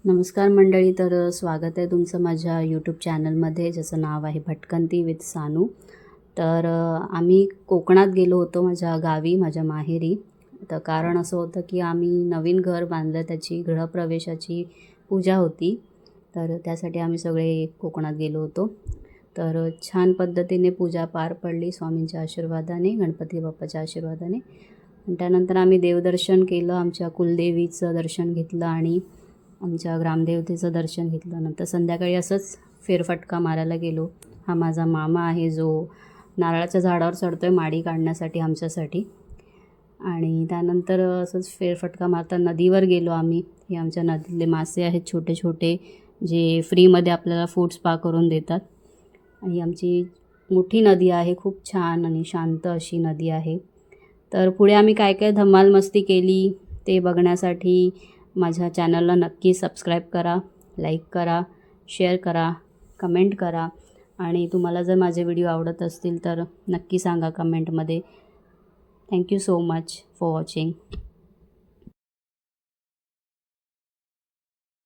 नमस्कार मंडळी. तर स्वागत आहे तुमचं माझ्या यूट्यूब चॅनलमध्ये, ज्याचं नाव आहे भटकंती विथ सानू. तर आम्ही कोकणात गेलो होतो, माझ्या गावी, माझ्या माहेरी. तर कारण असं होतं की आम्ही नवीन घर बांधलं, त्याची गृहप्रवेशाची पूजा होती. तर त्यासाठी आम्ही सगळे कोकणात गेलो होतो. तर छान पद्धतीने पूजा पार पडली स्वामींच्या आशीर्वादाने, गणपती बाप्पाच्या आशीर्वादाने. आणि त्यानंतर आम्ही देवदर्शन केलं, आमच्या कुलदेवीचं दर्शन घेतलं आणि आमच्या ग्रामदेवतेचं दर्शन घेतलं. नंतर संध्याकाळी असंच फेरफटका मारायला गेलो. हा माझा मामा आहे, जो नारळाच्या झाडावर चढतो आहे माडी काढण्यासाठी आमच्यासाठी. आणि त्यानंतर असंच फेरफटका मारता नदीवर गेलो आम्ही. हे आमच्या नदीतले मासे आहेत छोटे छोटे, जे फ्रीमध्ये आपल्याला फूड स्पा करून देतात. आणि आमची मोठी नदी आहे, खूप छान आणि शांत अशी नदी आहे. तर पुढे आम्ही काय काय धमाल मस्ती केली ते बघण्यासाठी माझ्या चॅनलला नक्की सबस्क्राईब करा, लाईक करा, शेअर करा, कमेंट करा. आणि तुम्हाला जर माझे व्हिडिओ आवडत असतील तर नक्की सांगा कमेंटमध्ये. Thank you so much for watching.